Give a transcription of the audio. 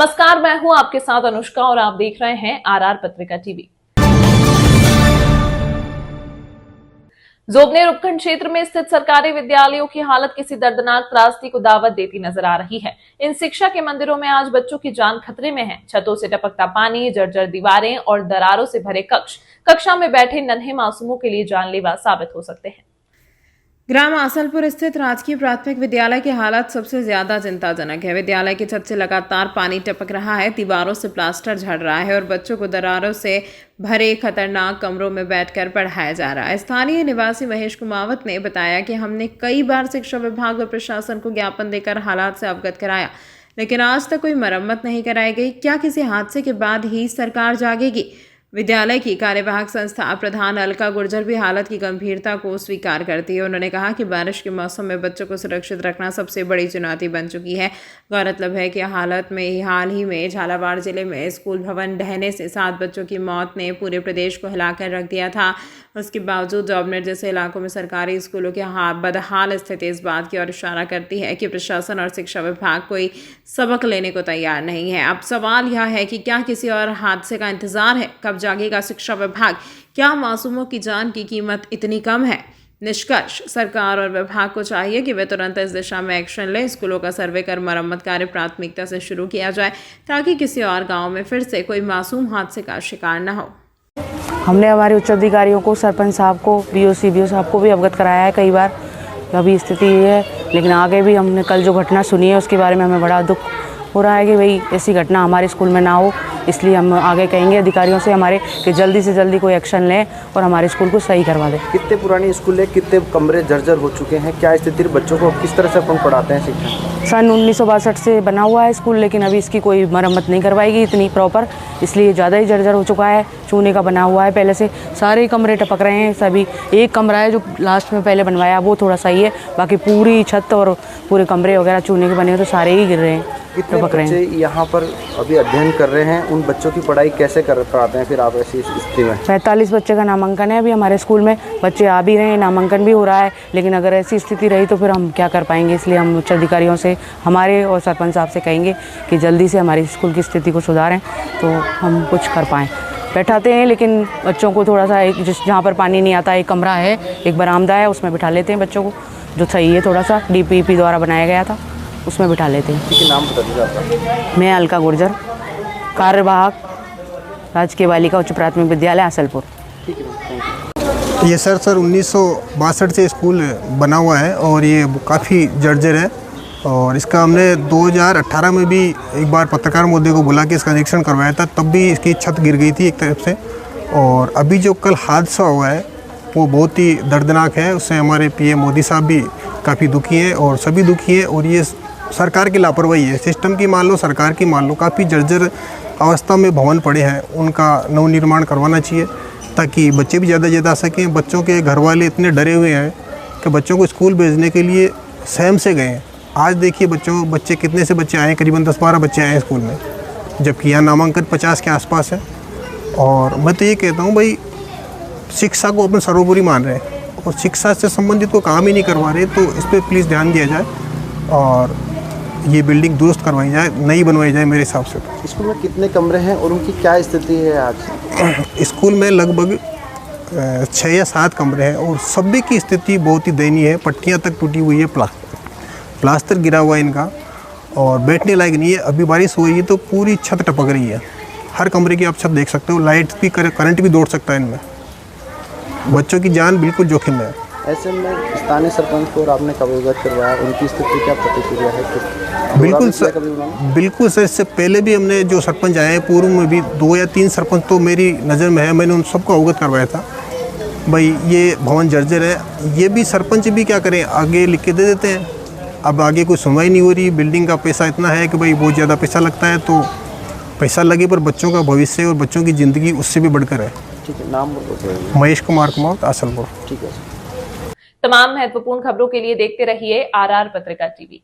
नमस्कार, मैं हूं आपके साथ अनुष्का और आप देख रहे हैं आरआर पत्रिका टीवी। जोबनेर उपखंड क्षेत्र में स्थित सरकारी विद्यालयों की हालत किसी दर्दनाक त्रासदी को दावत देती नजर आ रही है। इन शिक्षा के मंदिरों में आज बच्चों की जान खतरे में है। छतों से टपकता पानी, जर्जर दीवारें और दरारों से भरे कक्षा में बैठे नन्हे मासूमों के लिए जानलेवा साबित हो सकते हैं। ग्राम आसलपुर स्थित राजकीय प्राथमिक विद्यालय की हालत सबसे ज्यादा चिंताजनक है। विद्यालय की छत से लगातार पानी टपक रहा है, दीवारों से प्लास्टर झड़ रहा है और बच्चों को दरारों से भरे खतरनाक कमरों में बैठकर पढ़ाया जा रहा है। स्थानीय निवासी महेश कुमावत ने बताया कि हमने कई बार शिक्षा विभाग और प्रशासन को ज्ञापन देकर हालात से अवगत कराया, लेकिन आज तक कोई मरम्मत नहीं कराई गई। क्या किसी हादसे के बाद ही सरकार जागेगी? विद्यालय की कार्यवाहक संस्था प्रधान अलका गुर्जर भी हालत की गंभीरता को स्वीकार करती है। उन्होंने कहा कि बारिश के मौसम में बच्चों को सुरक्षित रखना सबसे बड़ी चुनौती बन चुकी है। गौरतलब है कि हाल ही में झालावाड़ जिले में स्कूल भवन ढहने से 7 बच्चों की मौत ने पूरे प्रदेश को हिलाकर रख दिया था। उसके बावजूद जोबनेर जैसे इलाकों में सरकारी स्कूलों की बदहाल स्थिति इस बात की ओर इशारा करती है कि प्रशासन और शिक्षा विभाग कोई सबक लेने को तैयार नहीं है। अब सवाल यह है कि क्या किसी और हादसे का इंतजार है? कब जागेगा शिक्षा विभाग? क्या मासूमों की जान की कीमत इतनी कम है? निष्कर्ष, सरकार और विभाग को चाहिए कि वे तुरंत इस दिशा में एक्शन लें। स्कूलों का सर्वे कर मरम्मत कार्य प्राथमिकता से शुरू किया जाए ताकि किसी और गांव में फिर से कोई मासूम हादसे का शिकार न हो। हमने हमारे उच्च अधिकारियों को, सरपंच साहब को, बीओ सीबीओ साहब को भी अवगत कराया है कई बार। अभी स्थिति ये है, लेकिन आगे भी हमने कल जो घटना सुनी है उसके बारे में हमें बड़ा दुख हो रहा है कि भाई ऐसी घटना हमारे स्कूल में ना हो। इसलिए हम आगे कहेंगे अधिकारियों से हमारे कि जल्दी से जल्दी कोई एक्शन लें और हमारे स्कूल को सही करवा दें। कितने पुरानी स्कूल है, कितने कमरे जर्जर हो चुके हैं, क्या स्थिति, बच्चों को किस तरह से अपन पढ़ाते हैं शिक्षा? सन 1962 से बना हुआ है स्कूल, लेकिन अभी इसकी कोई मरम्मत नहीं करवाएगी इतनी प्रॉपर, इसलिए ज़्यादा ही जर्जर हो चुका है। चूने का बना हुआ है, पहले से सारे कमरे टपक रहे हैं। सभी एक कमरा है जो लास्ट में पहले बनवाया वो थोड़ा सही है, बाकी पूरी छत और पूरे कमरे वगैरह चूने के बने हैं तो सारे ही गिर रहे हैं। कितने बच्चे यहाँ पर अभी अध्ययन कर रहे हैं? उन बच्चों की पढ़ाई कैसे पढ़ाते हैं फिर आप ऐसी स्थिति में? 45 बच्चे का नामांकन है अभी हमारे स्कूल में। बच्चे आ भी रहे हैं, नामांकन भी हो रहा है, लेकिन अगर ऐसी स्थिति रही तो फिर हम क्या कर पाएंगे। इसलिए हम उच्च अधिकारियों से, हमारे और सरपंच साहब से कहेंगे कि जल्दी से हमारी स्कूल की स्थिति को सुधारें तो हम कुछ कर पाएँ। बैठाते हैं, लेकिन बच्चों को थोड़ा सा जहाँ पर पानी नहीं आता, एक कमरा है, एक बरामदा है, उसमें बिठा लेते हैं बच्चों को, जो सही है, थोड़ा सा DPP द्वारा बनाया गया था, उसमें बिठा लेते हैं। ठीक है, नाम बता दीजिए आपका। मैं अलका गुर्जर, कार्यवाहक राजकीय बालिका उच्च प्राथमिक विद्यालय आसलपुर। ठीक है, ये सर 1962 से स्कूल बना हुआ है और ये काफ़ी जर्जर है और इसका हमने 2018 में भी एक बार पत्रकार महोदय को बुला के इसका निरीक्षण करवाया था, तब भी इसकी छत गिर गई थी एक तरफ से। और अभी जो कल हादसा हुआ है वो बहुत ही दर्दनाक है, उससे हमारे PM मोदी साहब भी काफ़ी दुखी हैं और सभी दुखी हैं। और ये सरकार की लापरवाही है, सिस्टम की मान लो, सरकार की मान लो। काफ़ी जर्जर अवस्था में भवन पड़े हैं, उनका नवनिर्माण करवाना चाहिए ताकि बच्चे भी ज़्यादा आ सकें। बच्चों के घर वाले इतने डरे हुए हैं कि बच्चों को स्कूल भेजने के लिए सहम से गए हैं। आज देखिए बच्चे कितने से बच्चे आए, करीबन 10-12 बच्चे आए स्कूल में, जबकि यहाँ नामांकन 50 के आसपास है। और मैं तो ये कहता हूँ भाई, शिक्षा को अपन सर्वोपरि मान रहे हैं और शिक्षा से संबंधित को काम ही नहीं करवा रहे, तो इस पर प्लीज़ ध्यान दिया जाए और ये बिल्डिंग दुरुस्त करवाई जाए, नई बनवाई जाए मेरे हिसाब से। स्कूल में कितने कमरे हैं और उनकी क्या स्थिति है आज? स्कूल में लगभग 6 या 7 कमरे हैं और सभी की स्थिति बहुत ही दयनीय है। पट्टियाँ तक टूटी हुई है, प्लास्टर गिरा हुआ है इनका और बैठने लायक नहीं है। अभी बारिश हुई है तो पूरी छत टपक रही है, हर कमरे की आप छत देख सकते हो। लाइट भी, करंट भी दौड़ सकता है इनमें। बच्चों की जान बिल्कुल जोखिम में है। ऐसे में स्थानीय सरपंच को और आपने कब अवगत करवाया, उनकी स्थिति क्या प्रतिक्रिया है? बिल्कुल सर, इससे पहले भी हमने जो सरपंच आए हैं, पूर्व में भी 2 या 3 सरपंच तो मेरी नज़र में है, मैंने उन सबको अवगत करवाया था भाई ये भवन जर्जर है। ये भी सरपंच भी क्या करें, आगे लिख के दे देते हैं। अब आगे कोई सुनवाई नहीं हो रही। बिल्डिंग का पैसा इतना है कि भाई बहुत ज़्यादा पैसा लगता है, तो पैसा लगे पर बच्चों का भविष्य और बच्चों की ज़िंदगी उससे भी बढ़कर है। ठीक है, नाम महेश कुमार आसलपुर। ठीक है। तमाम महत्वपूर्ण खबरों के लिए देखते रहिए आरआर पत्रिका टीवी।